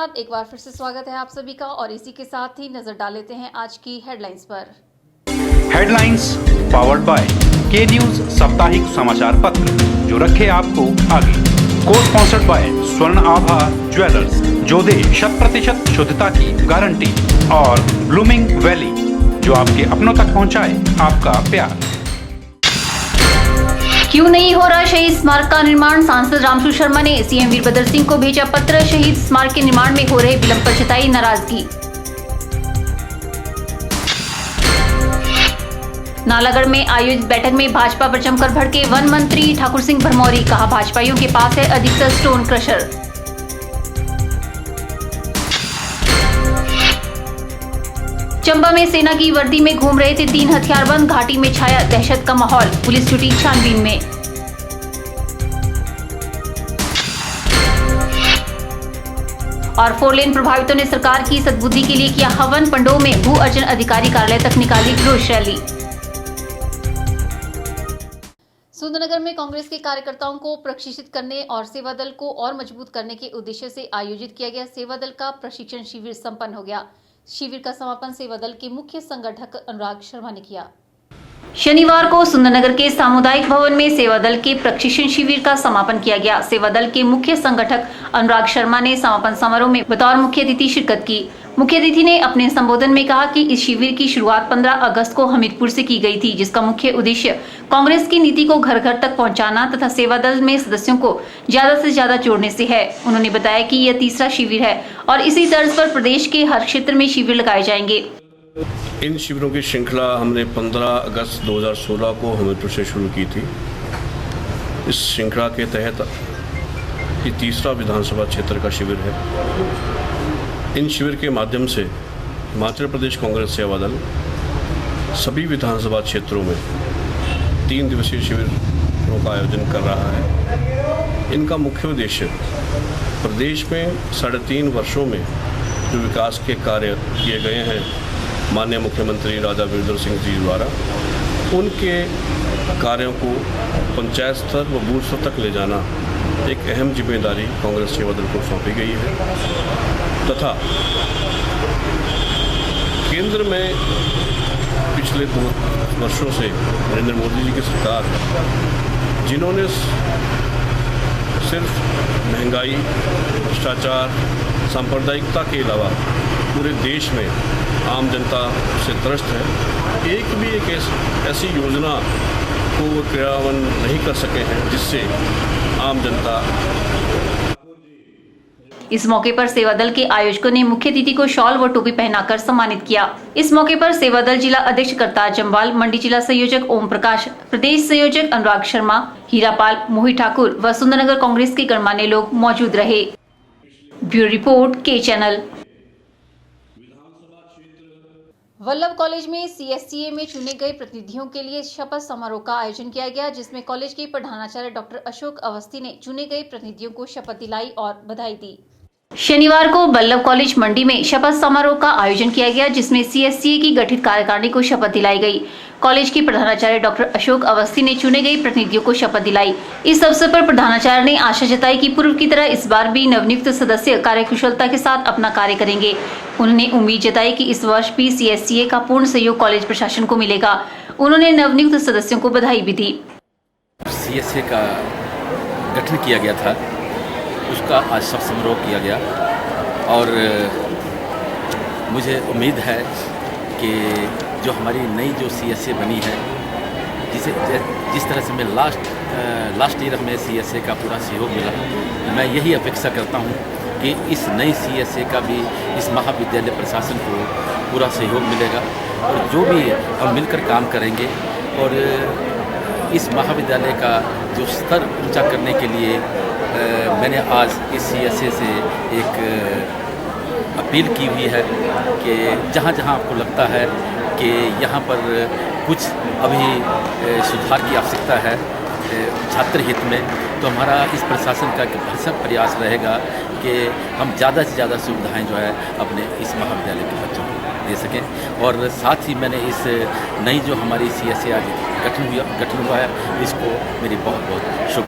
नमस्कार, एक बार फिर से स्वागत है आप सभी का और इसी के साथ ही नजर डाल लेते हैं आज की हेडलाइंस पर। हेडलाइंस पावर्ड बाय के न्यूज साप्ताहिक समाचार पत्र, जो रखे आपको आगे। को स्पॉन्सर्ड बाय स्वर्ण आभा ज्वेलर्स, जो दे 100% शुद्धता की गारंटी, और ब्लूमिंग वैली, जो आपके अपनों तक पहुंचाए आपका प्यार। क्यों नहीं हो रहा शहीद स्मारक का निर्माण? सांसद रामसूर शर्मा ने सीएम वीरभद्र सिंह को भेजा पत्र। शहीद स्मारक के निर्माण में हो रहे विलंब पर जताई नाराजगी। नालागढ़ में आयोजित बैठक में भाजपा पर जमकर भड़के वन मंत्री ठाकुर सिंह भरमौरी। कहा, भाजपाइयों के पास है अधिकतर स्टोन क्रशर। चंबा में सेना की वर्दी में घूम रहे थे 3 हथियारबंद। घाटी में छाया दहशत का माहौल। पुलिस जुटी छानबीन में। और 4 लेन प्रभावितों ने सरकार की सद्बुद्धि के लिए किया हवन। पंडोह में भू अर्जन अधिकारी कार्यालय तक निकाली रोष रैली। सुंदरनगर में कांग्रेस के कार्यकर्ताओं को प्रशिक्षित करने और सेवा दल को और मजबूत करने के उद्देश्य से आयोजित किया गया सेवा दल का प्रशिक्षण शिविर संपन्न हो गया। शिविर का समापन सेवा दल के मुख्य संगठक अनुराग शर्मा ने किया। शनिवार को सुंदरनगर के सामुदायिक भवन में सेवा दल के प्रशिक्षण शिविर का समापन किया गया। सेवा दल के मुख्य संगठक अनुराग शर्मा ने समापन समारोह में बतौर मुख्य अतिथि शिरकत की। मुख्य अतिथि ने अपने संबोधन में कहा कि इस शिविर की शुरुआत 15 अगस्त को हमीरपुर से की गई थी, जिसका मुख्य उद्देश्य कांग्रेस की नीति को घर घर तक पहुंचाना तथा सेवा दल में सदस्यों को ज्यादा से ज्यादा जोड़ने से है। उन्होंने बताया कि यह तीसरा शिविर है और इसी तर्ज पर प्रदेश के हर क्षेत्र में शिविर लगाए जाएंगे। इन शिविरों की श्रृंखला हमने 15 अगस्त 2016 को हमीरपुर से शुरू की थी। इस श्रृंखला के तहत ये तीसरा विधानसभा क्षेत्र का शिविर है। इन शिविर के माध्यम से हिमाचल प्रदेश कांग्रेस सेवा दल सभी विधानसभा क्षेत्रों में 3 दिवसीय शिविरों का आयोजन कर रहा है। इनका मुख्य उद्देश्य प्रदेश में 3.5 वर्षों में जो विकास के कार्य किए गए हैं माननीय मुख्यमंत्री राजा वीरभद्र सिंह जी द्वारा, उनके कार्यों को पंचायत स्तर व बूथ स्तर तक ले जाना एक अहम जिम्मेदारी कांग्रेस सेवा दल को सौंपी गई है तथा केंद्र में पिछले 2 वर्षों से नरेंद्र मोदी जी की सरकार, जिन्होंने सिर्फ महंगाई, भ्रष्टाचार, सांप्रदायिकता के अलावा पूरे देश में आम जनता से त्रस्त है, एक ऐसी योजना को वो क्रियान्वयन नहीं कर सके हैं जिससे आम जनता। इस मौके पर सेवा दल के आयोजकों ने मुख्य अतिथि को शॉल व टोपी पहनाकर सम्मानित किया। इस मौके पर सेवा दल जिला अध्यक्ष करतार जम्वाल, मंडी जिला संयोजक ओम प्रकाश, प्रदेश संयोजक अनुराग शर्मा, हीरापाल, मोहित ठाकुर व सुंदरनगर कांग्रेस के गणमान्य लोग मौजूद रहे। ब्यूरो रिपोर्ट के चैनल। वल्लभ कॉलेज में सीएससीए में चुने गए प्रतिनिधियों के लिए शपथ समारोह का आयोजन किया गया, जिसमें कॉलेज के प्रधानाचार्य डॉक्टर अशोक अवस्थी ने चुने गए प्रतिनिधियों को शपथ दिलाई और बधाई दी। शनिवार को वल्लभ कॉलेज मंडी में शपथ समारोह का आयोजन किया गया, जिसमें सीएससीए की गठित कार्यकारिणी को शपथ दिलाई गई। कॉलेज के प्रधानाचार्य डॉक्टर अशोक अवस्थी ने चुने गए प्रतिनिधियों को शपथ दिलाई। इस अवसर पर प्रधानाचार्य ने आशा जताई कि पूर्व की तरह इस बार भी नवनियुक्त सदस्य कार्यकुशलता के साथ अपना कार्य करेंगे। उन्होंने उम्मीद जताई कि इस वर्ष भी सीएससीए का पूर्ण सहयोग कॉलेज प्रशासन को मिलेगा। उन्होंने नवनियुक्त सदस्यों को बधाई भी दी। सीएससीए का गठन किया गया था, उसका आज शपथ समारोह किया गया और मुझे उम्मीद है कि जो हमारी नई जो सीएससीए बनी है, जिस तरह से मैं लास्ट ईयर में सीएससीए का पूरा सहयोग मिला, मैं यही अपेक्षा करता हूँ कि इस नई सीएससीए का भी इस महाविद्यालय प्रशासन को पूरा सहयोग मिलेगा और जो भी हम मिलकर काम करेंगे और इस महाविद्यालय का जो स्तर ऊंचा करने के लिए मैंने आज इस सीएससीए से एक अपील की हुई है कि जहाँ जहाँ आपको लगता है कि यहाँ पर कुछ अभी सुधार की आवश्यकता है छात्र हित में, तो हमारा इस प्रशासन का भरसक प्रयास रहेगा कि हम ज़्यादा से ज़्यादा सुविधाएं जो है अपने इस महाविद्यालय के बच्चों को दे सकें। और साथ ही मैंने इस नई जो हमारी सीएससीए आज गठन हुआ है, इसको मेरी बहुत बहुत शुभ।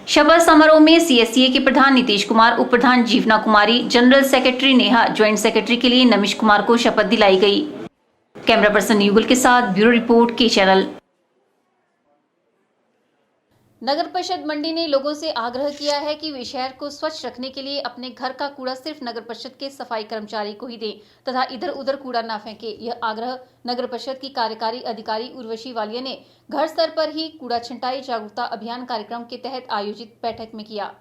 शपथ समारोह में सीएससीए के प्रधान नीतीश कुमार, उप प्रधान Jeevna Kumari, general secretary Neha, joint secretary के लिए नमिश कुमार को शपथ दिलाई गई। कैमरा पर्सन युगल के साथ ब्यूरो रिपोर्ट के चैनल। नगर परिषद मंडी ने लोगों से आग्रह किया है कि वे शहर को स्वच्छ रखने के लिए अपने घर का कूड़ा सिर्फ नगर परिषद के सफाई कर्मचारी को ही दें तथा इधर उधर कूड़ा न फेंके। यह आग्रह नगर परिषद की कार्यकारी अधिकारी उर्वशी वालिया ने घर स्तर पर ही कूड़ा छिंटाई जागरूकता अभियान कार्यक्रम के तहत आयोजित बैठक में किया।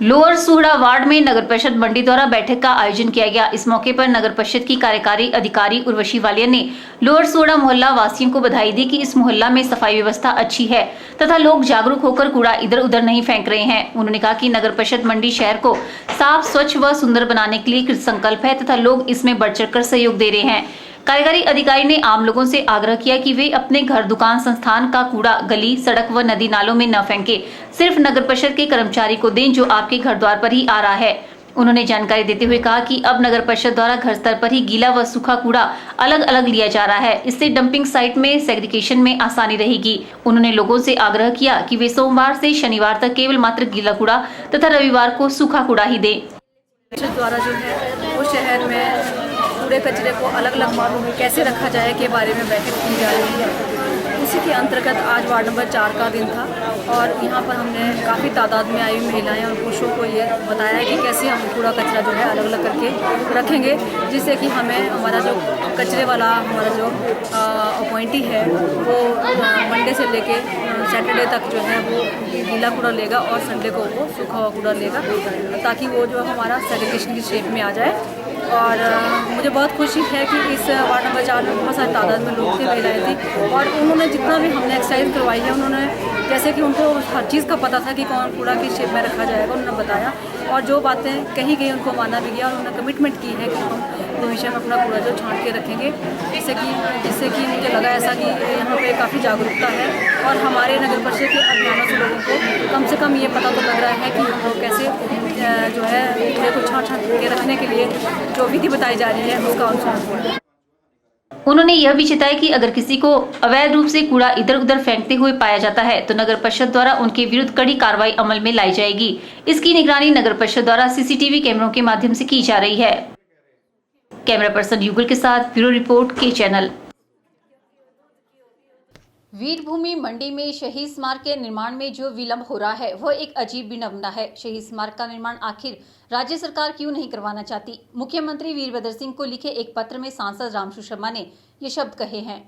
लोअर सूहड़ा वार्ड में नगर परिषद मंडी द्वारा बैठक का आयोजन किया गया। इस मौके पर नगर परिषद की कार्यकारी अधिकारी उर्वशी वालिया ने लोअर सूहड़ा मोहल्ला वासियों को बधाई दी कि इस मोहल्ला में सफाई व्यवस्था अच्छी है तथा लोग जागरूक होकर कूड़ा इधर उधर नहीं फेंक रहे हैं। उन्होंने कहा कि नगर परिषद मंडी शहर को साफ, स्वच्छ व सुंदर बनाने के लिए कृत संकल्प है तथा लोग इसमें बढ़ चढ़कर सहयोग दे रहे हैं। कार्यकारी अधिकारी ने आम लोगों से आग्रह किया कि वे अपने घर, दुकान, संस्थान का कूड़ा गली, सड़क व नदी नालों में न फेंके, सिर्फ नगर परिषद के कर्मचारी को दें जो आपके घर द्वार पर ही आ रहा है। उन्होंने जानकारी देते हुए कहा कि अब नगर परिषद द्वारा घर स्तर पर ही गीला व सूखा कूड़ा अलग अलग लिया जा रहा है। इससे डंपिंग साइट में सेग्रीगेशन में आसानी रहेगी। उन्होंने लोगों से आग्रह किया कि वे सोमवार से शनिवार तक केवल मात्र गीला कूड़ा तथा रविवार को सूखा कूड़ा ही दें। द्वारा जो है वो शहर में कूड़े कचरे को अलग अलग मार्गों में कैसे रखा जाए के बारे में बैठक की जा रही है। उसी के अंतर्गत आज वार्ड नंबर 4 का दिन था और यहाँ पर हमने काफ़ी तादाद में आई महिलाएं और पुरुषों को ये बताया है कि कैसे हम कूड़ा कचरा जो है अलग अलग करके रखेंगे, जिससे कि हमें हमारा जो कचरे वाला हमारा जो अपॉइंटी है वो मंडे से लेके सैटरडे तक जो है वो गीला कूड़ा लेगा और संडे को वो सूखा हुआ कूड़ा लेगा, ताकि वो जो हमारा सेग्रीगेशन की शेप में आ जाए। और मुझे बहुत खुशी है कि इस वार्ड नंबर 4 में बहुत सारी तादाद में लोग थे, महिलाएं थी और उन्होंने जितना भी हमने एक्सरसाइज करवाई है, उन्होंने जैसे कि उनको हर चीज़ का पता था कि कौन कूड़ा किस शेप में रखा जाएगा, उन्होंने बताया और जो बातें कही गई उनको माना भी गया और उन्होंने कमिटमेंट की है कि हम भविष्य में अपना कूड़ा जो छांट के रखेंगे, जिससे कि मुझे लगा ऐसा कि यहाँ पे काफ़ी जागरूकता है और हमारे नगर परिषद के अभियानों से लोगों को कम से कम ये पता तो लग रहा है कि हम लोग कैसे जो है कूड़े को छांट के रखने के लिए जो विधि बताई जा रही है उसका अनुसरण है। उन्होंने यह भी चिताया कि अगर किसी को अवैध रूप से कूड़ा इधर उधर फेंकते हुए पाया जाता है तो नगर परिषद द्वारा उनके विरुद्ध कड़ी कार्रवाई अमल में लाई जाएगी। इसकी निगरानी नगर परिषद द्वारा सीसीटीवी कैमरों के माध्यम से की जा रही है। कैमरा पर्सन युगल के साथ ब्यूरो रिपोर्ट के चैनल। वीरभूमि मंडी में शहीद स्मारक के निर्माण में जो विलंब हो रहा है वह एक अजीब विडंबना है। शहीद स्मारक का निर्माण आखिर राज्य सरकार क्यों नहीं करवाना चाहती? मुख्यमंत्री वीरभद्र सिंह को लिखे एक पत्र में सांसद रामसू शर्मा ने ये शब्द कहे हैं।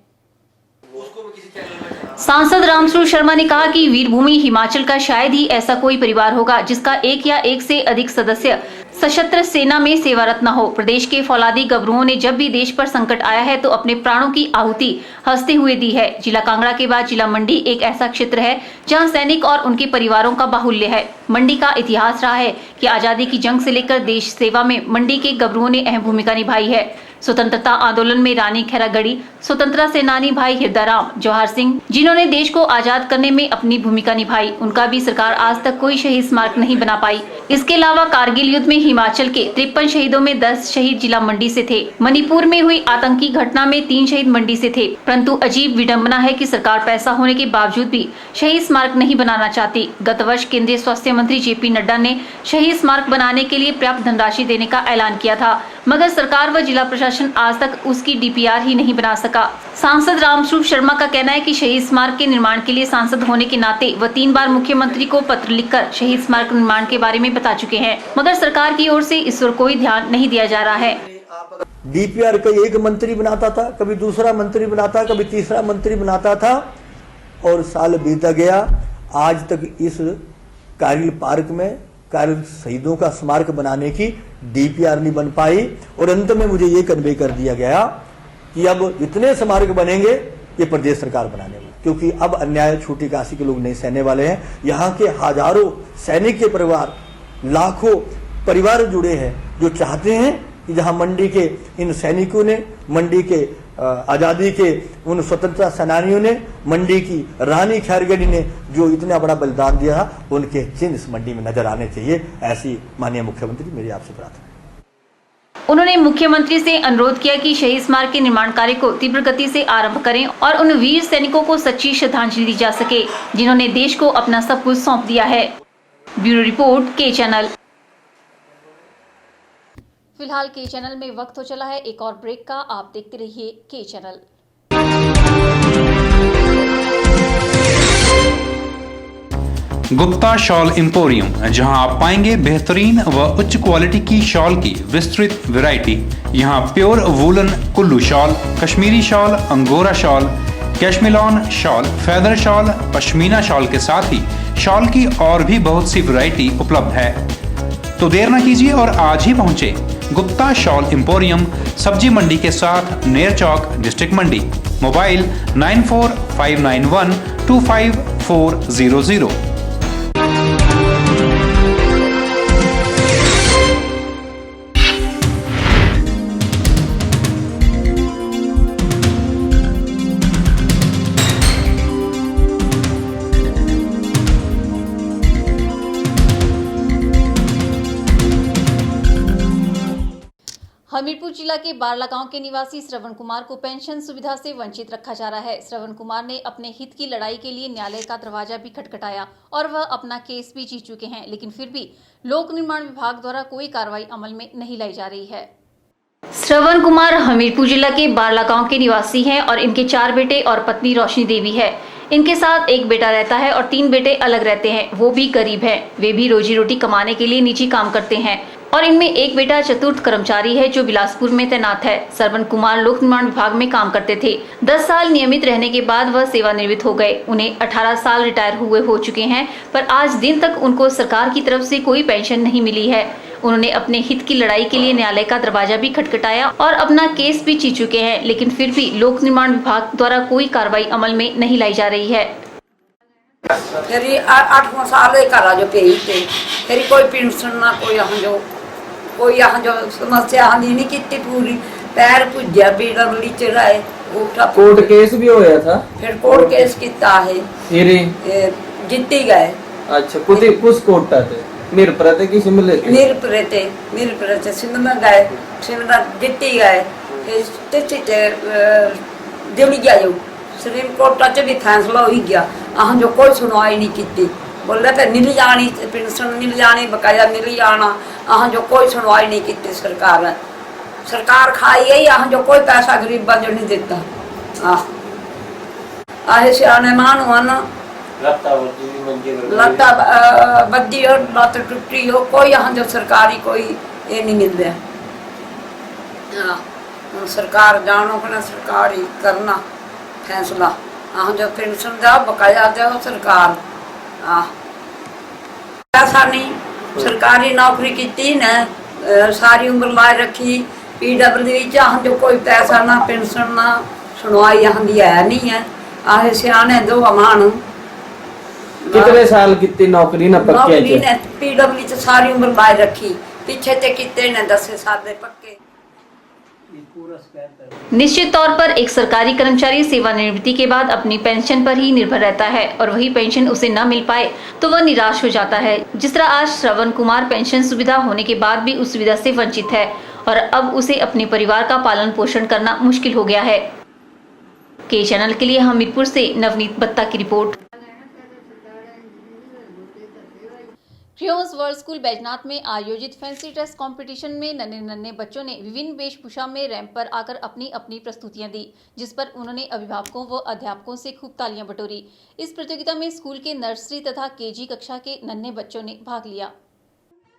सांसद रामसू शर्मा ने कहा कि वीरभूमि हिमाचल का शायद ही ऐसा कोई परिवार होगा जिसका एक या एक से अधिक सदस्य सशस्त्र सेना में सेवारत न हो। प्रदेश के फौलादी गबरूओं ने जब भी देश पर संकट आया है तो अपने प्राणों की आहुति हंसते हुए दी है। जिला कांगड़ा के बाद जिला मंडी एक ऐसा क्षेत्र है जहां सैनिक और उनके परिवारों का बाहुल्य है। मंडी का इतिहास रहा है कि आजादी की जंग से लेकर देश सेवा में मंडी के गबरूओं ने अहम भूमिका निभाई है। स्वतंत्रता आंदोलन में रानी खैरागढ़ी, स्वतंत्रता सेनानी भाई हिरदाराम, जवाहर सिंह, जिन्होंने देश को आजाद करने में अपनी भूमिका निभाई, उनका भी सरकार आज तक कोई शहीद स्मारक नहीं बना पाई। इसके अलावा कारगिल युद्ध में हिमाचल के 53 शहीदों में 10 शहीद जिला मंडी से थे। मणिपुर में हुई आतंकी घटना में 3 शहीद मंडी से थे। परंतु अजीब विडंबना है कि सरकार पैसा होने के बावजूद भी शहीद स्मारक नहीं बनाना चाहती। गत वर्ष केंद्रीय स्वास्थ्य मंत्री जेपी नड्डा ने शहीद स्मारक बनाने के लिए पर्याप्त धनराशि देने का ऐलान किया था, मगर सरकार व जिला प्रशासन आज तक उसकी डीपीआर ही नहीं बना सका। सांसद रामस्वरूप शर्मा का कहना है कि शहीद स्मारक के निर्माण के लिए सांसद होने के नाते वह 3 बार मुख्यमंत्री को पत्र लिखकर शहीद स्मारक निर्माण के बारे में बता चुके हैं, मगर सरकार की ओर से इस ओर कोई ध्यान नहीं दिया जा रहा है। डीपीआर का एक मंत्री बनाता था, कभी दूसरा मंत्री बनाता, कभी तीसरा मंत्री बनाता था और साल बीता गया, आज तक इस कारगिल पार्क में कारगिल शहीदों का स्मारक बनाने की डीपीआर नहीं बन पाई। और अंत में मुझे ये कन्वे कर दिया गया कि अब इतने स्मारक बनेंगे ये प्रदेश सरकार बनाने वाली, क्योंकि अब अन्याय छोटी काशी के लोग नहीं सहने वाले हैं। यहाँ के हजारों सैनिक के परिवार, लाखों परिवार जुड़े हैं जो चाहते हैं कि जहाँ मंडी के इन सैनिकों ने, मंडी के आजादी के उन स्वतंत्रता सेनानियों ने, मंडी की रानी खैरगढ़ी ने जो इतना बड़ा बलिदान दिया, उनके चिन्ह इस मंडी में नजर आने चाहिए। ऐसी माननीय मुख्यमंत्री मेरी आपसे प्रार्थना है। उन्होंने मुख्यमंत्री से अनुरोध किया कि शहीद स्मारक के निर्माण कार्य को तीव्र गति से आरंभ करें और उन वीर सैनिकों को सच्ची श्रद्धांजलि दी जा सके जिन्होंने देश को अपना सब कुछ सौंप दिया है। ब्यूरो रिपोर्ट के चैनल। फिलहाल के चैनल में वक्त हो चला है एक और ब्रेक का। आप देखते रहिए के चैनल। गुप्ता शॉल एम्पोरियम, जहां आप पाएंगे बेहतरीन व उच्च क्वालिटी की शॉल की विस्तृत वैरायटी। यहां pure woollen Kullu shawl, Kashmiri shawl, angora shawl, cashmilon shawl, feather shawl, pashmina shawl के साथ ही शॉल की और भी बहुत सी वैरायटी उपलब्ध है। तो देर न कीजिए और आज ही पहुंचे गुप्ता शॉल एम्पोरियम, सब्जी मंडी के साथ नेर चौक, डिस्ट्रिक्ट मंडी। मोबाइल 9459125400। हमीरपुर जिला के बारला गांव के निवासी श्रवण कुमार को पेंशन सुविधा से वंचित रखा जा रहा है। श्रवण कुमार ने अपने हित की लड़ाई के लिए न्यायालय का दरवाजा भी खटखटाया और वह अपना केस भी जीत चुके हैं, लेकिन फिर भी लोक निर्माण विभाग द्वारा कोई कार्रवाई अमल में नहीं लाई जा रही है। श्रवण कुमार हमीरपुर जिला के बारला गांव के निवासी हैं और इनके 4 बेटे और पत्नी रोशनी देवी है। इनके साथ एक बेटा रहता है और 3 बेटे अलग रहते हैं, वो भी गरीब हैं। वे भी रोजी रोटी कमाने के लिए निजी काम करते हैं और इनमें एक बेटा चतुर्थ कर्मचारी है जो बिलासपुर में तैनात है। श्रवण कुमार लोक निर्माण विभाग में काम करते थे। 10 साल नियमित रहने के बाद वह सेवानिवृत्त हो गए। उन्हें 18 साल रिटायर हुए हो चुके हैं, पर आज दिन तक उनको सरकार की तरफ से कोई पेंशन नहीं मिली है। उन्होंने अपने हित की लड़ाई के लिए न्यायालय का दरवाजा भी खटखटाया और अपना केस भी जीत चुके हैं, लेकिन फिर भी लोक निर्माण विभाग द्वारा कोई कार्रवाई अमल में नहीं लाई जा रही है। फिर 8 साल करा जो पे फिर कोई पेंशन ना कोई यहाँ जो समस्या हली नहीं की पूरी। पैर पुज्या पीडब्ल्यू चढ़ाए कोर्ट केस भी होया था। फिर कोर्ट केस किता है जीती गए। अच्छा कुछ कोर्ट थे मीरपुर की शिमले मीरपुर सिंध में गए, सिंध जीती गए। दिल्ली गया सुप्रीम कोर्ट च भी फैसला हो गया, अह जो कोई सुनवाई नहीं की। बोले तो मिल जानी पेंशन मिल जानी, बकाया मिल जाना, अह जो कोई सुनवाई नहीं की। सरकार खाई गई, अह जो कोई पैसा गरीबा जो नहीं देता। आए सियाने मानू न लत्ता बद्दी हो, लत्त टुटी हो, कोई यहाँ जो सरकारी कोई ये नहीं मिल रहा। सरकार जानो कि सरकार ही करना फैसला, जो पेंशन दो बकाया दो सरकार। पैसा नहीं सरकारी नौकरी की न, सारी उम्र लाए रखी पीडब्ल्यू जो कोई पैसा ना पेंशन ना सुनवाई यहाँ दी है नहीं है। आए सियाने दो अमान कितने साल की नौकरी ना नौकरी ने पीडब्ल्यू सारी उम्र लाए रखी, पीछे ते कितने ने 10 साल पक्के। निश्चित तौर पर एक सरकारी कर्मचारी सेवानिवृत्ति के बाद अपनी पेंशन पर ही निर्भर रहता है और वही पेंशन उसे न मिल पाए तो वह निराश हो जाता है। जिस तरह आज श्रवण कुमार पेंशन सुविधा होने के बाद भी उस सुविधा से वंचित है और अब उसे अपने परिवार का पालन पोषण करना मुश्किल हो गया है। के चैनल के लिए हमीरपुर से नवनीत बत्ता की रिपोर्ट। क्रियोंस वर्ल्ड स्कूल बैजनाथ में आयोजित फैंसी ड्रेस कंपटीशन में नन्हे बच्चों ने विभिन्न वेशभूषा में रैंप पर आकर अपनी अपनी प्रस्तुतियां दी, जिस पर उन्होंने अभिभावकों व अध्यापकों से खूब तालियां बटोरी। इस प्रतियोगिता में स्कूल के नर्सरी तथा केजी कक्षा के नन्हे बच्चों ने भाग लिया।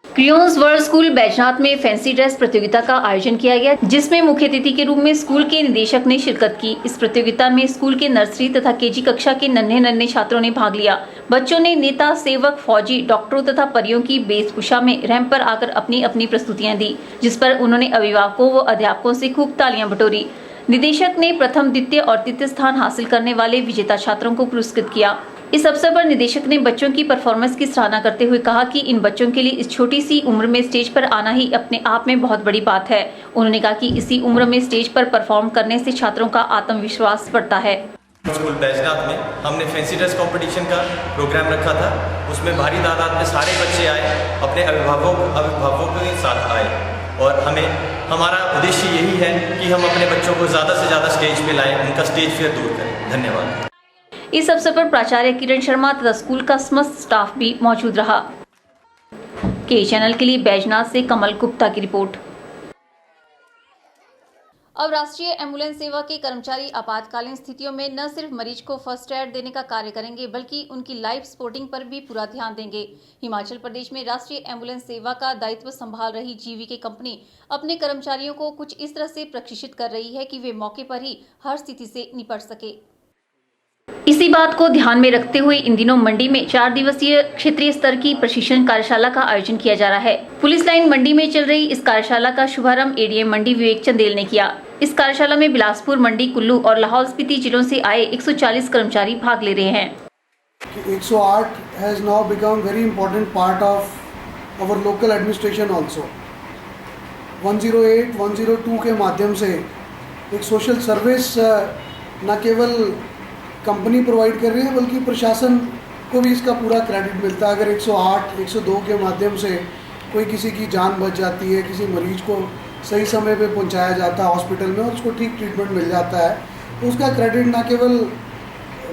क्रियोंस वर्ल्ड स्कूल बैजनाथ में फैंसी ड्रेस प्रतियोगिता का आयोजन किया गया, जिसमें मुख्य अतिथि के रूप में स्कूल के निदेशक ने शिरकत की। इस प्रतियोगिता में स्कूल के नर्सरी तथा केजी कक्षा के नन्हे छात्रों ने भाग लिया। बच्चों ने नेता, सेवक, फौजी, डॉक्टरों तथा परियों की वेशभूषा में रैंप पर आकर अपनी अपनी प्रस्तुतियां दी, जिस पर उन्होंने अभिभावकों व अध्यापकों से खूब तालियां बटोरी। निदेशक ने प्रथम, द्वितीय और तृतीय स्थान हासिल करने वाले विजेता छात्रों को पुरस्कृत किया। इस अवसर पर निदेशक ने बच्चों की परफॉर्मेंस की सराहना करते हुए कहा कि इन बच्चों के लिए इस छोटी सी उम्र में स्टेज पर आना ही अपने आप में बहुत बड़ी बात है। उन्होंने कहा कि इसी उम्र में स्टेज पर परफॉर्म करने से छात्रों का आत्मविश्वास बढ़ता है। स्कूल बैजनाथ में हमने फैंसी ड्रेस कंपटीशन का प्रोग्राम रखा था। उसमें भारी तादाद में सारे बच्चे आए, अपने अभिभावकों के साथ आए और हमारा उद्देश्य यही है कि हम अपने बच्चों को ज़्यादा से ज़्यादा स्टेज पे लाएं, उनका स्टेज फियर दूर करें। धन्यवाद। इस अवसर पर प्राचार्य किरण शर्मा तथा स्कूल का समस्त स्टाफ भी मौजूद रहा। के चैनल के लिए बैजनाथ से कमल गुप्ता की रिपोर्ट। अब राष्ट्रीय एम्बुलेंस सेवा के कर्मचारी आपातकालीन स्थितियों में न सिर्फ मरीज को फर्स्ट एड देने का कार्य करेंगे बल्कि उनकी लाइफ सपोर्टिंग पर भी पूरा ध्यान देंगे। हिमाचल प्रदेश में राष्ट्रीय एम्बुलेंस सेवा का दायित्व संभाल रही जीवीके कंपनी अपने कर्मचारियों को कुछ इस तरह से प्रशिक्षित कर रही है कि वे मौके पर ही हर स्थिति से निपट सके। इसी बात को ध्यान में रखते हुए इन दिनों मंडी में 4 दिवसीय क्षेत्रीय स्तर की प्रशिक्षण कार्यशाला का आयोजन किया जा रहा है। पुलिस लाइन मंडी में चल रही इस कार्यशाला का शुभारंभ एडीएम मंडी विवेक चंदेल ने किया। इस कार्यशाला में बिलासपुर, मंडी, कुल्लू और लाहौल स्पीति जिलों से आए 140 कर्मचारी भाग ले रहे हैं। 108 has now become very important part of our local administration also. 108, 102 के माध्यम से एक सोशल सर्विस न केवल कंपनी प्रोवाइड कर रही है बल्कि प्रशासन को भी इसका पूरा क्रेडिट मिलता है। अगर 108, 102 के माध्यम से कोई किसी की जान बच जाती है, किसी मरीज को सही समय पे पहुंचाया जाता है हॉस्पिटल में और उसको ठीक ट्रीटमेंट मिल जाता है, तो उसका क्रेडिट ना केवल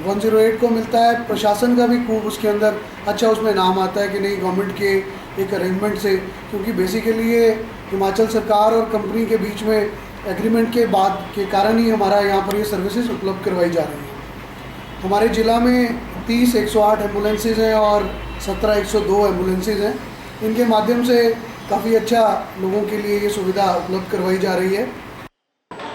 108 को मिलता है, प्रशासन का भी खूब उसके अंदर अच्छा उसमें नाम आता है कि नहीं गवर्नमेंट के एक अरेंजमेंट से, क्योंकि बेसिकली ये हिमाचल सरकार और कंपनी के बीच में एग्रीमेंट के बाद के कारण ही हमारा यहाँ पर ये सर्विसेज उपलब्ध करवाई जा रही है। हमारे ज़िला में 30 108 एम्बुलेंसेज हैं और 17 102 एम्बुलेंसेज हैं। इनके माध्यम से काफ़ी अच्छा लोगों के लिए ये सुविधा उपलब्ध करवाई जा रही है।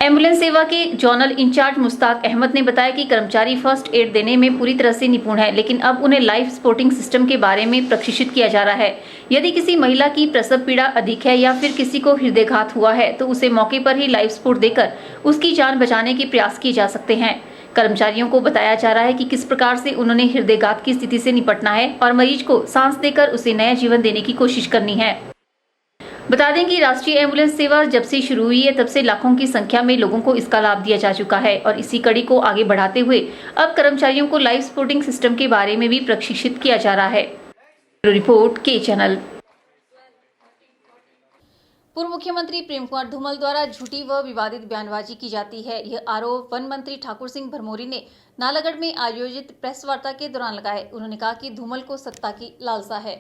एम्बुलेंस सेवा के जोनल इंचार्ज मुश्ताक अहमद ने बताया कि कर्मचारी फर्स्ट एड देने में पूरी तरह से निपुण है, लेकिन अब उन्हें लाइफ सपोर्टिंग सिस्टम के बारे में प्रशिक्षित किया जा रहा है। यदि किसी महिला की प्रसव पीड़ा अधिक है या फिर किसी को हृदयघात हुआ है तो उसे मौके पर ही लाइफ सपोर्ट देकर उसकी जान बचाने के प्रयास किए जा सकते हैं। कर्मचारियों को बताया जा रहा है कि किस प्रकार से उन्होंने हृदयघात की स्थिति से निपटना है और मरीज को सांस देकर उसे नया जीवन देने की कोशिश करनी है। बता दें कि राष्ट्रीय एम्बुलेंस सेवा जब से शुरू हुई है तब से लाखों की संख्या में लोगों को इसका लाभ दिया जा चुका है और इसी कड़ी को आगे बढ़ाते हुए अब कर्मचारियों को लाइफ सपोर्टिंग सिस्टम के बारे में भी प्रशिक्षित किया जा रहा है। रिपोर्ट के चैनल। पूर्व मुख्यमंत्री प्रेम कुमार धूमल द्वारा झूठी व विवादित बयानबाजी की जाती है, यह आरोप वन मंत्री ठाकुर सिंह भरमौरी ने नालागढ़ में आयोजित प्रेस वार्ता के दौरान लगाए। उन्होंने कहा कि धूमल को सत्ता की लालसा है।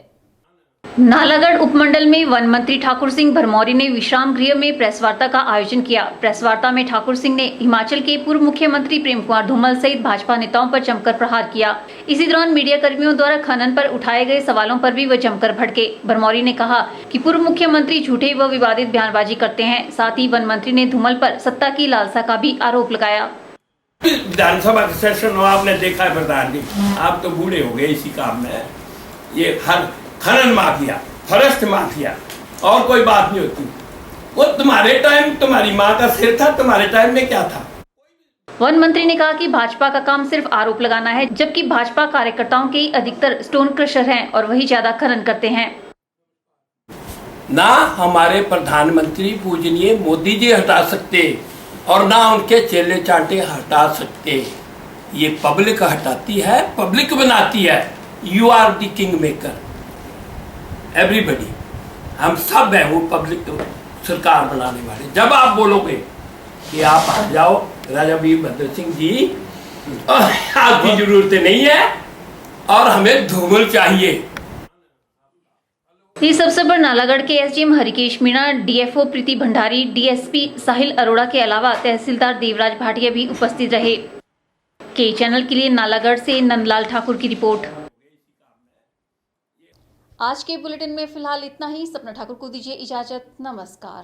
नालागढ़ उपमंडल में वन मंत्री ठाकुर सिंह भरमौरी ने विश्राम गृह में प्रेस वार्ता का आयोजन किया। प्रेस वार्ता में ठाकुर सिंह ने हिमाचल के पूर्व मुख्यमंत्री प्रेम कुमार धूमल सहित भाजपा नेताओं पर जमकर प्रहार किया। इसी दौरान मीडिया कर्मियों द्वारा खनन पर उठाए गए सवालों पर भी वह जमकर भड़के। भरमौरी ने कहा कि पूर्व मुख्यमंत्री झूठे व विवादित बयानबाजी करते हैं। साथ ही वन मंत्री ने धूमल पर सत्ता की लालसा का भी आरोप लगाया। विधानसभा का सेशन आपने देखा है प्रधान जी, आप तो बूढ़े हो गए इसी काम में। ये हर खनन माफिया, फॉरेस्ट माफिया और कोई बात नहीं होती। वो तुम्हारे टाइम तुम्हारी माँ का सिर था, तुम्हारे टाइम में क्या था? वन मंत्री ने कहा कि भाजपा का काम सिर्फ आरोप लगाना है, जबकि भाजपा कार्यकर्ताओं के अधिकतर स्टोन क्रशर हैं और वही ज्यादा खनन करते हैं। ना हमारे प्रधानमंत्री पूजनीय मोदी जी हटा सकते और ना उनके चेले चांटे हटा सकते। ये पब्लिक हटाती है, पब्लिक बनाती है। You are the king maker, everybody, हम सब हैं वो पब्लिक सरकार बनाने वाले। जब आप बोलोगे कि आप आ जाओ राजा वीरभद्र सिंह जी, आपकी जरूरत नहीं है और हमें धूमल चाहिए। इस अवसर पर नालागढ़ के एसडीएम हरिकेश मीणा, डीएफओ प्रीति भंडारी, डीएसपी साहिल अरोड़ा के अलावा तहसीलदार देवराज भाटिया भी उपस्थित रहे। के चैनल के लिए नालागढ़ से नंदलाल ठाकुर की रिपोर्ट। आज के बुलेटिन में फिलहाल इतना ही। सपना ठाकुर को दीजिए इजाजत। नमस्कार।